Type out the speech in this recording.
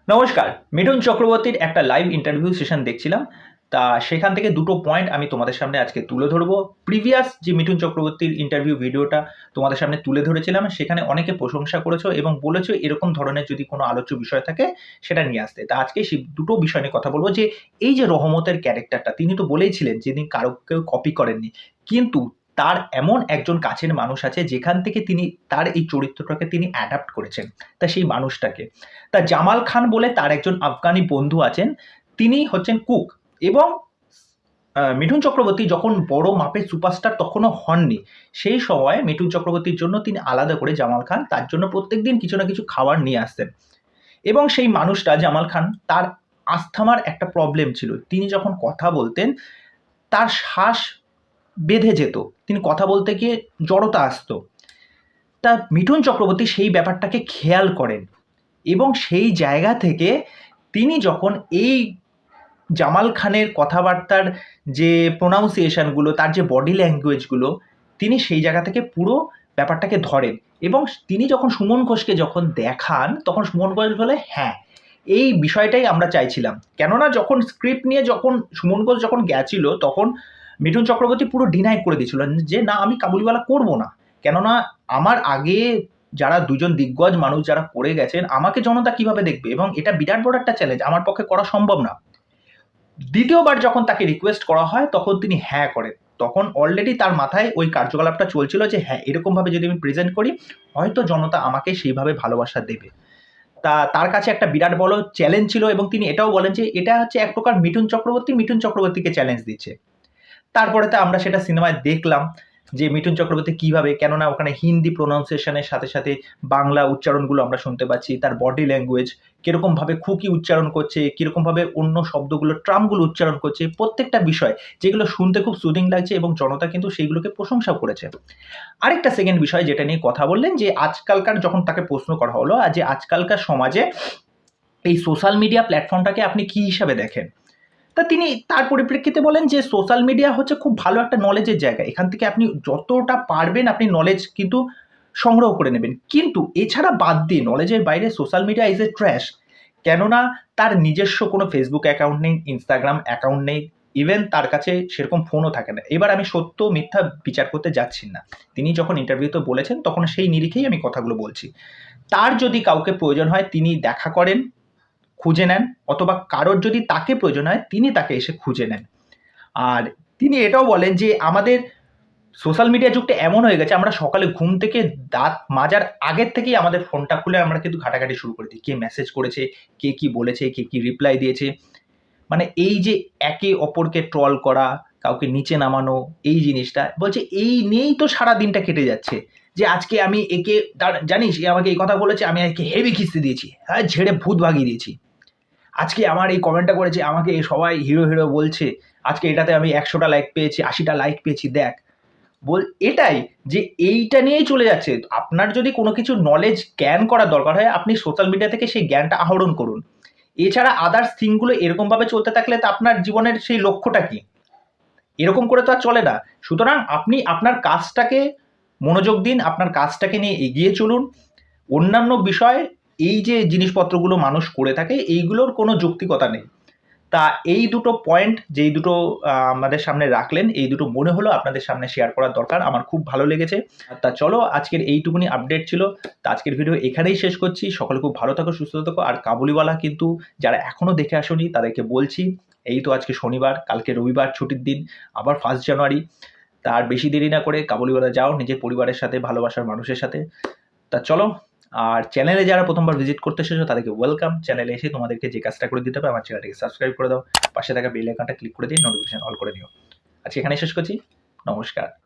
নমস্কার। মিঠুন চক্রবর্তীর একটা লাইভ ইন্টারভিউ সেশন দেখছিলাম। তা সেখান থেকে দুটো পয়েন্ট আমি তোমাদের সামনে আজকে তুলে ধরবো। প্রিভিয়াস যে মিঠুন চক্রবর্তীর ইন্টারভিউ ভিডিওটা তোমাদের সামনে তুলে ধরেছিলাম, সেখানে অনেকে প্রশংসা করেছো এবং বলেছো এরকম ধরনের যদি কোনো আলোচ্য বিষয় থাকে সেটা নিয়ে আসতে। তা আজকে সেই দুটো বিষয় নিয়ে কথা বলবো যে এই যে রহমতের ক্যারেক্টারটা, তিনি তো বলেইছিলেন যে তিনি কারো কেউ কপি করেননি। কিন্তু তার এমন একজন কাছের মানুষ আছে যেখান থেকে তিনি তার এই চরিত্রটাকে তিনি অ্যাডাপ্ট করেছেন। তা সেই মানুষটাকে, তা জামাল খান বলে তার একজন আফগানি বন্ধু আছেন, তিনি হচ্ছেন কুক। এবং মিঠুন চক্রবর্তী যখন বড় মাপের সুপারস্টার তখনও হননি, সেই সময় মিঠুন চক্রবর্তীর জন্য তিনি আলাদা করে জামাল খান তার জন্য প্রত্যেকদিন কিছু না কিছু খাবার নিয়ে আসতেন। এবং সেই মানুষটা জামাল খান, তার আস্থামার একটা প্রবলেম ছিল। তিনি যখন কথা বলতেন তার শ্বাস বেঁধে যেত, তিনি কথা বলতে গিয়ে জড়তা আসতো। তা মিঠুন চক্রবর্তী সেই ব্যাপারটাকে খেয়াল করেন এবং সেই জায়গা থেকে তিনি যখন এই জামাল খানের কথাবার্তার যে প্রোনাউন্সিয়েশনগুলো, তার যে বডি ল্যাঙ্গুয়েজগুলো, তিনি সেই জায়গা থেকে পুরো ব্যাপারটাকে ধরেন। এবং তিনি যখন সুমন ঘোষকে যখন দেখান, তখন সুমন ঘোষ বলে হ্যাঁ, এই বিষয়টাই আমরা চাইছিলাম। কেননা যখন স্ক্রিপ্ট নিয়ে যখন সুমন ঘোষ যখন গেছিল, তখন মিঠুন চক্রবর্তী পুরো ডিনাই করে দিয়েছিলেন যে না, আমি কাবুলিওয়ালা করব না। কেননা আমার আগে যারা দুজন দিগ্গজ মানুষ যারা করে গেছেন, আমাকে জনতা কিভাবে দেখবে, এবং এটা বিরাট বড় একটা চ্যালেঞ্জ, আমার পক্ষে করা সম্ভব না। দ্বিতীয়বার যখন তাকে রিকোয়েস্ট করা হয় তখন তিনি হ্যাঁ করেন। তখন অলরেডি তার মাথায় ওই কার্যকলাপটা চলছিল যে হ্যাঁ, এরকমভাবে যদি আমি প্রেজেন্ট করি হয়তো জনতা আমাকে সেইভাবে ভালোবাসা দেবে। তা তার কাছে একটা বিরাট বড় চ্যালেঞ্জ ছিল এবং তিনি এটাও বলেন যে এটা হচ্ছে এক প্রকার মিঠুন চক্রবর্তীকে চ্যালেঞ্জ দিচ্ছে। তারপরে তো আমরা সেটা সিনেমায় দেখলাম যে মিঠুন চক্রবর্তী কিভাবে, কেননা ওখানে হিন্দি প্রোনাউন্সিয়েশনের সাথে সাথে বাংলা উচ্চারণগুলো আমরা শুনতে পাচ্ছি, তার বডি ল্যাঙ্গুয়েজ কীরকমভাবে খুকি উচ্চারণ করছে, কীরকমভাবে অন্য শব্দগুলো ট্রামগুলো উচ্চারণ করছে, প্রত্যেকটা বিষয় যেগুলো শুনতে খুব সুদিং লাগছে এবং জনতা কিন্তু সেইগুলোকে প্রশংসা করেছে। আরেকটা সেকেন্ড বিষয় যেটা নিয়ে কথা বললেন যে আজকালকার, যখন তাকে প্রশ্ন করা হলো যে আজকালকার সমাজে এই সোশ্যাল মিডিয়া প্ল্যাটফর্মটাকে আপনি কী হিসাবে দেখেন, তা তিনি তার পরিপ্রেক্ষিতে বলেন যে সোশ্যাল মিডিয়া হচ্ছে খুব ভালো একটা নলেজের জায়গা, এখান থেকে আপনি যতটা পারবেন আপনি নলেজ কিন্তু সংগ্রহ করে নেবেন, কিন্তু এছাড়া বাদ দিয়ে নলেজের বাইরে social media is a trash. কেননা তার নিজস্ব কোনো ফেসবুক অ্যাকাউন্ট নেই, ইনস্টাগ্রাম অ্যাকাউন্ট নেই, ইভেন তার কাছে সেরকম ফোনও থাকে না। এবার আমি সত্য মিথ্যা বিচার করতে যাচ্ছি না, তিনি যখন ইন্টারভিউতে বলেছেন তখন সেই নিরিখেই আমি কথাগুলো বলছি। তার যদি কাউকে প্রয়োজন হয় তিনি দেখা করেন, খুঁজে নেন, অথবা কারোর যদি তাকে প্রয়োজন হয় তিনি তাকে এসে খুঁজে নেন। আর তিনি এটাও বলেন যে আমাদের সোশ্যাল মিডিয়া যুগটা এমন হয়ে গেছে, আমরা সকালে ঘুম থেকে দাঁত মাজার আগের থেকেই আমাদের ফোনটা খুলে আমরা কিন্তু ঘাটাঘাটি শুরু করে দিই, কে মেসেজ করেছে, কে কি বলেছে, কে কি রিপ্লাই দিয়েছে। মানে এই যে একে অপরকে ট্রল করা, কাউকে নিচে নামানো, এই জিনিসটা বলছে এই নিয়েই তো সারা দিনটা কেটে যাচ্ছে। যে আজকে আমি একে, জানিস এ আমাকে এই কথা বলেছে, আমি একে হেভি খিস্তি দিয়েছি, হ্যাঁ ঝেড়ে ভূত ভাগিয়ে দিয়েছি। আজকে আমার এই কমেন্টটা করেছে, আমাকে সবাই হিরো হিরো বলছে, আজকে এটাতে আমি 100টা লাইক পেয়েছি, 80টা লাইক পেয়েছি, দেখ। এটাই যে এইটা নিয়েই চলে যাচ্ছে। আপনার যদি কোনো কিছু নলেজ জ্ঞান করার দরকার হয়, আপনি সোশ্যাল মিডিয়া থেকে সেই জ্ঞানটা আহরণ করুন। এছাড়া আদার্স থিংগুলো এরকমভাবে চলতে থাকলে তো আপনার জীবনের সেই লক্ষ্যটা কি? এরকম করে তো আর চলে না। সুতরাং আপনি আপনার কাজটাকে মনোযোগ দিন, আপনার কাজটাকে নিয়ে এগিয়ে চলুন। অন্যান্য বিষয়, এই যে জিনিসপত্রগুলো মানুষ করে থাকে, এইগুলোর কোনো যৌক্তিকতা নেই। তা এই দুটো পয়েন্ট, যেই দুটো আমাদের সামনে রাখলেন, এই দুটো মনে হলো আপনাদের সামনে শেয়ার করার দরকার, আমার খুব ভালো লেগেছে। তা চলো, আজকের এইটুকুনি আপডেট ছিল। তা আজকের ভিডিও এখানেই শেষ করছি। সকলে খুব ভালো থাকো, সুস্থ থাকো। আর কাবুলিওয়ালা কিন্তু যারা এখনও দেখে আসোনি তাদেরকে বলছি, এই তো আজকে শনিবার, কালকে রবিবার ছুটির দিন, আবার 1 জানুয়ারি। তার বেশি দেরি না করে কাবুলিওয়ালা যাও নিজের পরিবারের সাথে, ভালোবাসার মানুষের সাথে। তা চলো, আর চ্যানেলে যারা প্রথমবার ভিজিট করতে এসেছো তাদেরকে ওয়েলকাম। চ্যানেলে এসে তোমাদেরকে যে কাজটা করে দিতে হবে, আমার চ্যানেলটাকে সাবস্ক্রাইব করে দাও, পাশে থাকা বেল আইকনটা ক্লিক করে দিয়ে নোটিফিকেশন অল করে নিও। আজকে এখানে শেষ করছি। নমস্কার।